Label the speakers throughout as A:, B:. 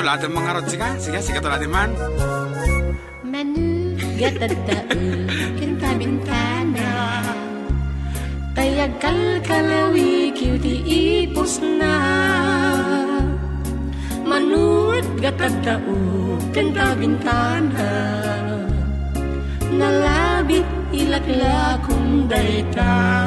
A: Tulatin mga rod, sige, tulatin man.
B: Manu, gatataul, kintabintana. Tayag kalkalawi, cutie ipos na. Manut, gatataul, kintabintana. Nalabit, ilaklakong dayta.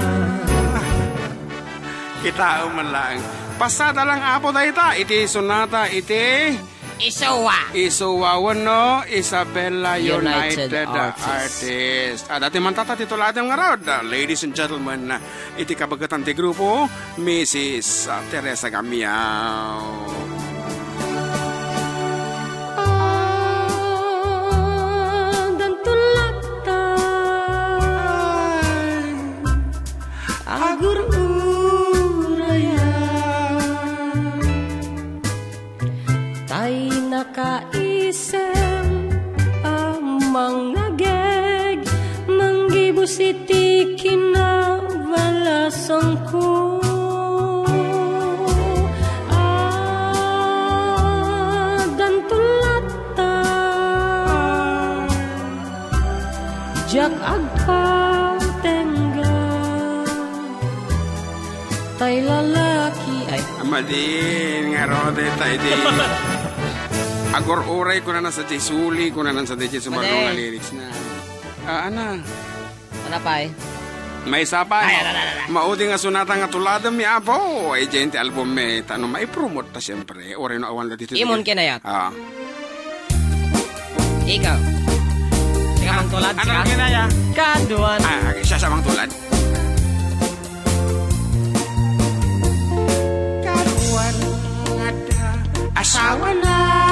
A: Kita man lang. Pasada lang apo dayta, iti sonata, iti... Isuwa, wano, Isabella United Artist. Dati man tata titulatin nga rod. Ladies and gentlemen, iti kabagatan ti grupo, Mrs. Teresa Gamiao.
B: Nakaisem amang nageg manggibus iti kinawalasan ko dan tulata jak agpatengga tay lalaki ay
A: amadin nga rode tay di agor oray ko na nasa Jesuli, ko na nasa Jesuli sumarong nga lyrics na. Ana?
C: Ano pa eh?
A: May isa pa. Maudi nga sunata nga tulada mi apo. Ay gente album me. Tano may promote ta siyempre. Oray no awan na dito.
C: Imon kinayat. Ikaw. Sika mang tulad.
A: Ano kinaya?
C: Kaduan.
A: Siya sa mang tulad. Kaduan ngada asawa na.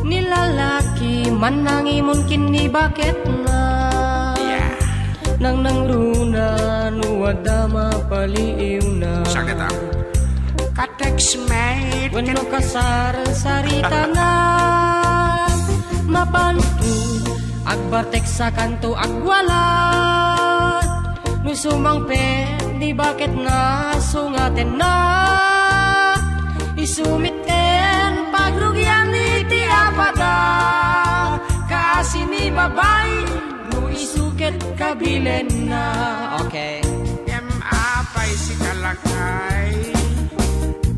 B: Nilalaki man nang imon kini bakit na nang runa nuwada mapaliw na
A: sakit ako katex mate
B: when no kasar sarita na mapantu agbartek sa kanto agwala nusumang pen di bakit na sungaten na isumiten pagrugyan iti apada kasi ni babay no isuket kabilen na
C: okay
A: apay si kalakay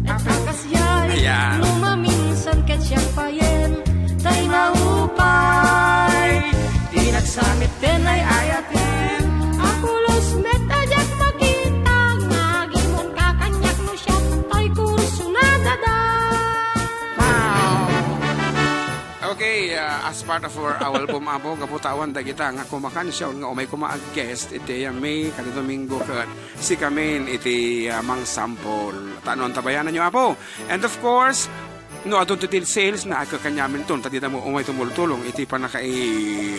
B: apakasyay no maminsan ket siyang payen tay maupay di nagsamit ten ay ayaten apulos metajak makita ngagimon kakanyak no siya tay kurso na dada.
A: Okay, as part of our album abo kaputawan da kita nga kumakansyon nga umay kumaag guest iti May kada Domingo kat si kamin iti mang sample tanon tabayanan nyo apo. And of course no adto to sales na akakanyamin ton tadi mo umay tumultulong iti pa nakai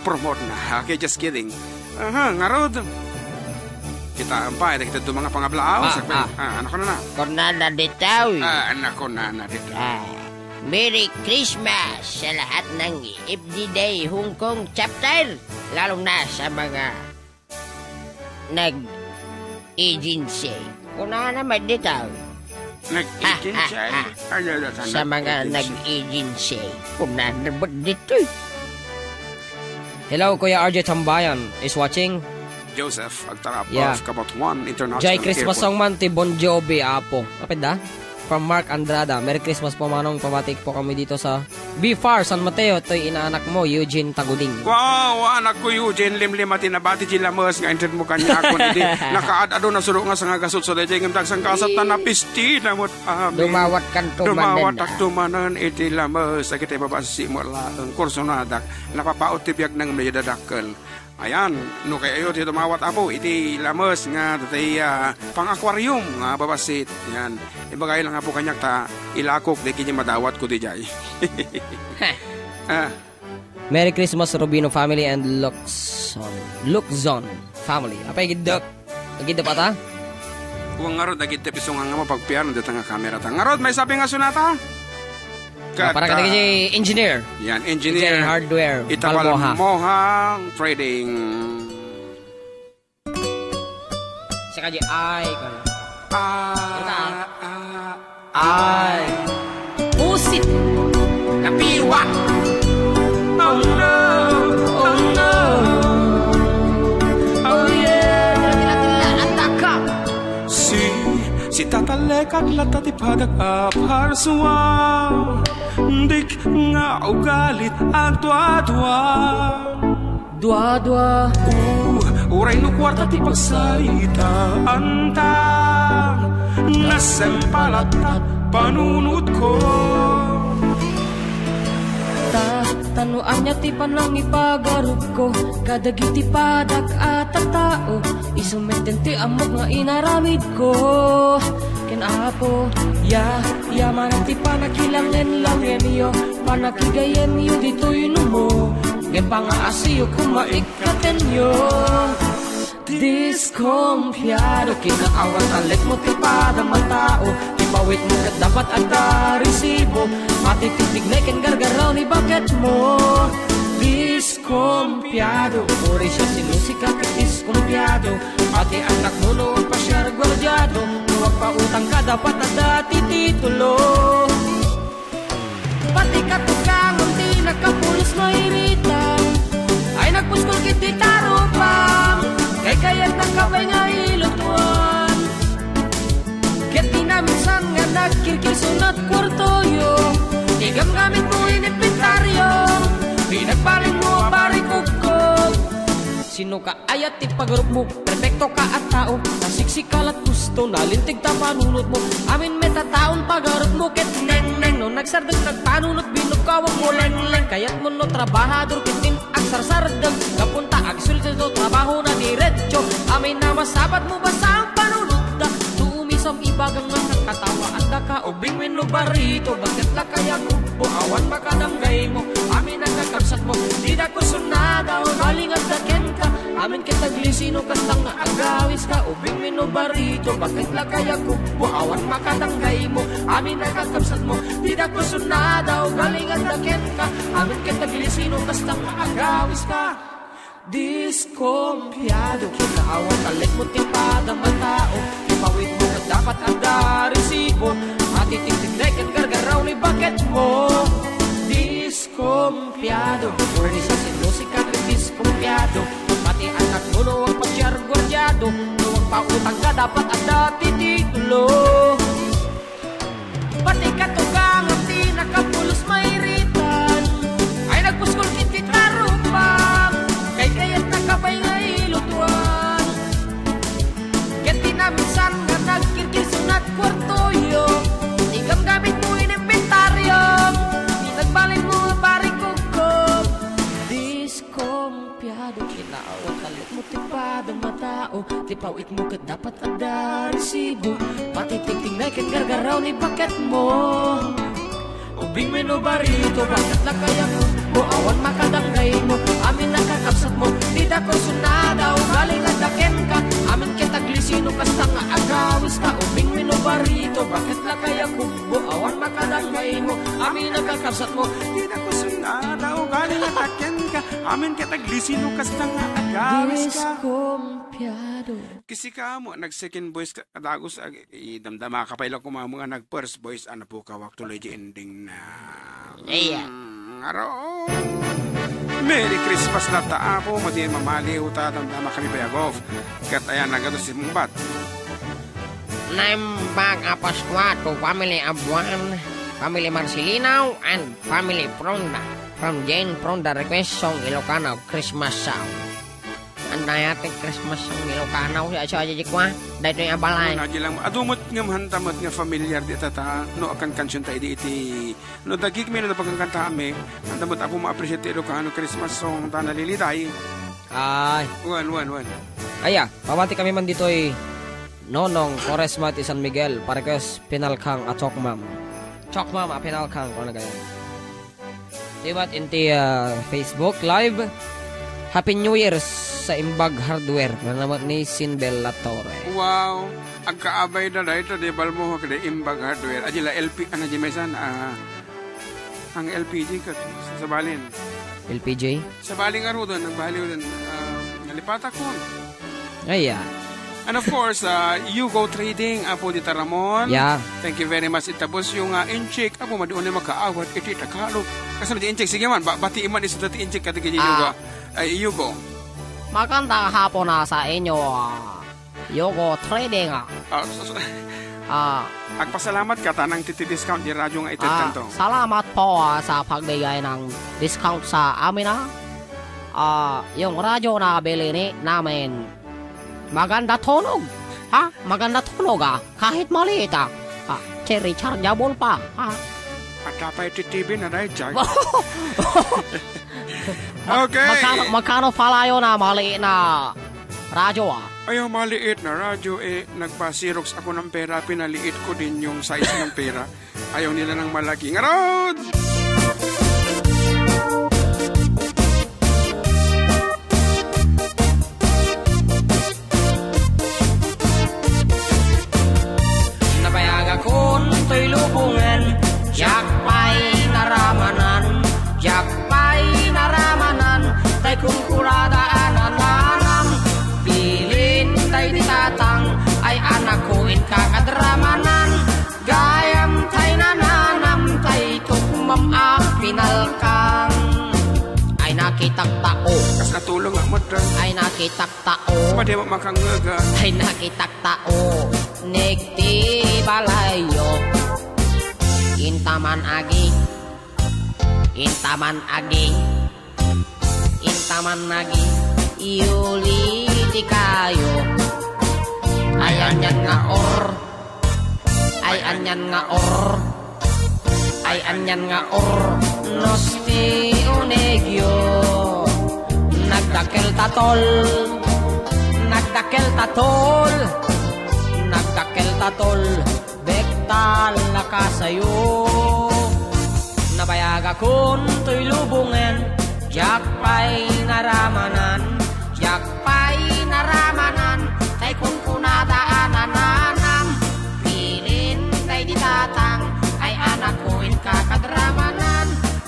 A: promote na. Okay, just kidding. Ngarod kita ampay kita to mga pangablaaw anak ko na.
D: Cornada ditaw.
A: Anak ko na ditaw.
D: Merry Christmas sa lahat ng FD Hong Kong chapter, lalong na sa mga nag-agency. Kuna naman dito.
A: Nag-agency?
D: Sa mga nag-agency. Kuna naman dito.
C: Hello, Kuya RJ Tambayan is watching.
A: Joseph Agtarap of Kabatuan International
C: Jai Christmas
A: Airport.
C: song man ti Bon Jovi apo. Kapit da? From Mark Andrada. Merry Christmas po manong, pamatik po kami dito sa BFAR San Mateo. Ito'y inaanak mo, Eugene Taguding.
A: Wow, anak ko Eugene, limlim at tinabati Lamos, nga entered mo kanya ako hindi. Nakaad-ado na suro nga sa nga gasot sa dayjay ng dagsang kasat na napisti na mo't
D: dumawat kan tumanan.
A: Dumawat ak tumanan iti Lamos. Sa kita'y babasi mo lang, kurso nadak, napapaot tibiyag ng medadakkel. Ayan, no kay ayo dito mawat apo iti Lamos nga tatay pang-aquarium nga babasit. Yan. Ibagay lang apo kanyak ta ilakok di kini madawat ko di jay.
C: Merry Christmas Rubino family and Luxon family. Apay gidok. Gidok pa ta?
A: Kuwang ngarod agit te pisong nga mapagpiano dito nga kamera ta. Ngarod may sabi nga sunata.
C: Para ka si engineer.
A: Yan, engineer
C: hardware.
A: Itapal Moha Trading.
C: Saka di ay.
A: Ay.
B: Puso busit kapiwa. Oh no, oh no, oh yeah. Tila-tila ataka.
A: Si tatalekan latati padak aparswa. Dik nga ugalit ang dua-dua.
B: Dua-dua.
A: Uray no kwarta ti pagsalita anta. Nasampalat at panunod ko.
B: Tanuan niya ti panlang ipagarog ko. Kadagiti padak at tao. Isumeten ti amok nga inaramid ko. Kinapo, yaman ti panakilangen langen yo. Panakigayen yo dito'y numo. Ngayon pa nga asiyo kumaikaten yo. Diskompiado, kinaawan talit mo ti padang matao. Ibawit mo kat dapat ada resibo. Matititig na ikin gargaraw ni bakit mo. Diskompiado, uri siya si Lucica kat diskompiado. Pati anak mo noon pa siya gwardyado. Huwag pa utang ka dapat ada titulo. Pati katukangon di nakapulos mo iritan. Ay nagpuskol kiti tarupang. Kay kayat ng kabay nga ilutuan. Ket di namin sang nga nagkirkisunat kwartoyo. Igam gamit mo inipitaryo. Pinagpaling mo barikukog. Sino ka ayat ipagarup mo. Perfecto ka at tao. Nasiksik at gusto. Nalintig ta panunot mo. Amin metataon pagarup mo. Ket neng-neng no nagsardag nagpanunot. Binugkawag mo leng-leng. Kayat mo no trabahador. Kitin agsar-sardag. Kapunta agsulti no trabaho na diretso. Amin na masabat mo ba sa ang panunot da. Tuumisam ibagang nga katawa. Anda ka ubing win no barito. Bakit la kaya kubo. Awan makadanggay mo. Amin ang kakabsat mo. Di na ko sunada. O malingat na ken ka. Amin kitaglisino kastang na agawis ka. Ubing win no barito. Bakit la kaya kubo. Awan makadanggay mo. Amin ang kakabsat mo. Di na ko sunada. O malingat na ken ka. Amin kitaglisino kastang na agawis ka. Diskompiado, kinaawan talit mo tipada matao. Ipawid mo ka dapat ada resibo. Matitig-tigray kan gargaraw ni bakit mo. Diskompiado, uri sa sinusika ka diskompiado. Pati anak mo no ang pasyar gwardyado. No ang pautang ka dapat ada titulo. Pati katugang ang di nakapulos mairitan. Ay nagpuskol kiti tarupang. Kay kayat nakabay nga ilutuan. Ket di namin san nga nagkirkisunat kwartoyo. Igam gamit mo inimbitaryo. Pinagbalin mo barikukog. Diskompiado, kinaawan talit mo tipadang matao. Tipawit mo kat dapat ada resibo. Pati tingting na ikin gargaraw ni bakit mo. Ubing meno barito, bakit na kaya mo? Awan makadanggay mo, amin nakakapsat mo. Di da ko sunada, o galing at daken ka. Amin kitaglisino kasta nga agawis ka. Ubing meno barito, bakit na kaya mo? Awan makadanggay mo, amin nakakapsat mo.
A: Di na ko sunada o galing at daken ka. Amin kitaglisino kasta nga agawis ka.
B: Diskompiado.
A: Kasi ka mo, nag-second voice ka, dagos, idamdama ka pa ilang kumamo nga nag-first voice, ano po kawak tuloy di ending na. Aro. Merry Christmas na taapo, mati mamali, uta, damdama kami payagov. Kat ayan, nagado si Mumbat.
D: Naimbag Paskwa to family Abuan, family Marcelino, and family Pronda. From Jane Pronda request song Ilocano Christmas song. Anday ating Christmas song Ilocano sa aja jikwa. Dahito yung abalay.
A: Nagilang adumot nga mahantamot nga familiar di tata no akan kansyon tayo di iti no dagig may no pagkakanta kami andamot ako ma-appreciate ti Ilocano Christmas song ta nalilitay.
C: Ay.
A: Wan.
C: Aya, pamati kami man dito ay Nonong Koresma ti San Miguel. Parekas pinalkang at Chokmam. Chokmam a pinalkang ko na ganyan. Dibat inti Facebook Live. Happy New Year sa Imbag Hardware na naman ni Sinbel Latore.
A: Wow, ang kaabay na ito di balmo kada Imbag Hardware. Adila LP ana di mesan ang LPG kat sa balin.
C: LPJ?
A: Sa baling aro doon, nagbaliw doon. Nalipata ko.
C: Aya.
A: And of course, Yugo Trading, Apo di Taramon.
C: Yeah.
A: Thank you very much. Itabos yung inchik. Apo, madoon na makaawat. Iti, Tagalog. Kasunod yung inchik. Sige man, bati iman iso dati inchik katigay Yugo. Yugo.
D: Magandang hapon na sa inyo, Yugo Trading.
A: Agpasalamat ka tanang titi-discount di radyo nga ito.
D: Salamat po sa pagbigay ng discount sa amin. Yung radyo na bilhin namin, maganda tunog. Maganda tunog kahit maliit rechargeable pa.
A: At dapat TV na dahil Jack. Okay.
D: Magkano pala yun na maliit na radyo
A: Ayaw maliit na radyo nagpa-Xerox ako ng pera, pinaliit ko din yung size ng pera. Ayaw nila ng malaki. Ngarod!
D: Nabayag akon to'y lubungan, jakpay naramanan, jakpay naramanan, tay kung kuradaan ananam, bilin tay ditatang, ay anak ko'in kakadramanan, gayam tay nananam, tay tukmam pinalkang, ay nakitak tao,
A: Kas natulong nga mo dyan.
D: ay nakitak tao,
A: Pwede mo makangaga.
D: ay nakitak tao, negti balayo, intaman agi, intaman agi, intaman agi, iuli di kayo, ay anyan nga or, ay anyan nga or, ay anyan nga or, nosti unegyo, nagdakel tatol, nagdakel tatol, nagdakel tatol, bektal na kasayo. Nabayag akon to'y lubungan, jakpay naramanan, jakpay naramanan, tay kung kunadaanan nanam, pilin tay ditatang, ay anak ko'in kakadramanan,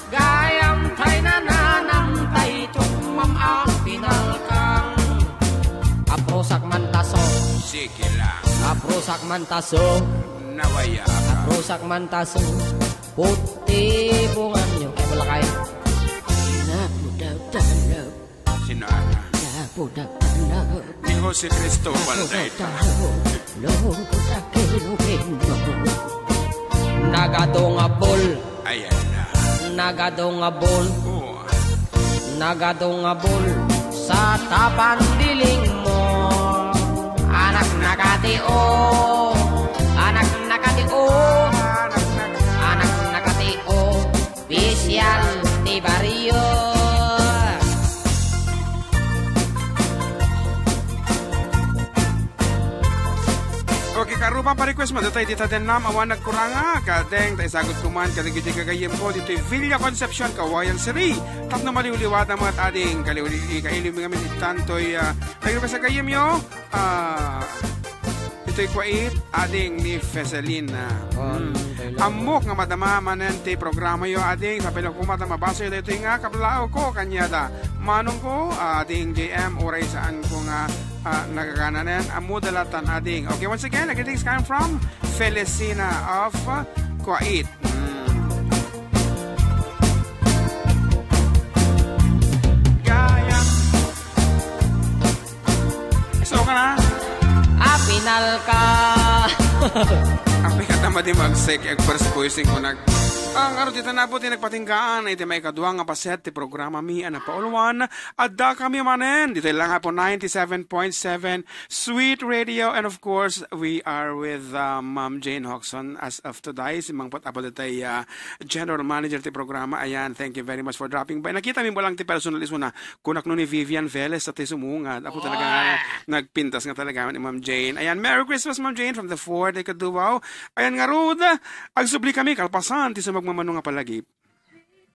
D: gayam tay nananam, tay tukmam pinalkang, aprosak mantaso,
A: Sige lang.
D: aprosak mantaso,
A: Nawaya ka.
D: aprosak mantaso, puti bungan nyo. Kaya wala kayo.
A: Sino ana? Ni Jose Cristobal na ito.
D: Nagadongabol,
A: Ayan na.
D: nagadongabol,
A: Oh.
D: nagadongabol sa tapan diling mo. Anak nakatio, anak nakatio, anak nakatio, bisyal ni barrio.
A: Okay, karupa pa request mo. Dito dita din nam, awan nagkuranga. Kadeng, tayo sagot kuman. Kadeng kagayim ko. Dito Villa Concepcion, Kawayan City. Tap na maliwliwat ang mga ading. Kailim kami itantoy. Kayo ka sa kagayim yo? Ito'y kwait, ading ni Feselina. Amok nga madama manente programa yo ading. Kapila kumata mabasa yo dito nga kaplao ko kanyada. Manong ko, ading JM, oray saan ko nga nagkakanan amudalatan ading. Okay, once again, greetings come from Felicina of Kuwait. Gaya. So ka na?
D: Apinal ka.
A: Api ka tama di mag-sek first voicing ko nag ang araw dito na po nagpatingkaan iti may kaduwa nga paset ti programa mi na pauluan at da kami manen dito lang po 97.7 Sweet Radio and of course we are with Ma'am Jane Hoxon as of today si Mang Pot apo dito General Manager ti programa. Ayan, thank you very much for dropping by. Nakita mi mo lang ti personalis mo na kunak no ni Vivian Velez at ti sumungad ako talaga nagpintas nga talaga ni Ma'am Jane. Ayan, Merry Christmas Ma'am Jane from the Ford Ikaduwaw. Ayan nga Ruda, agsubli kami kalpasan ti sa magmamano nga palagip.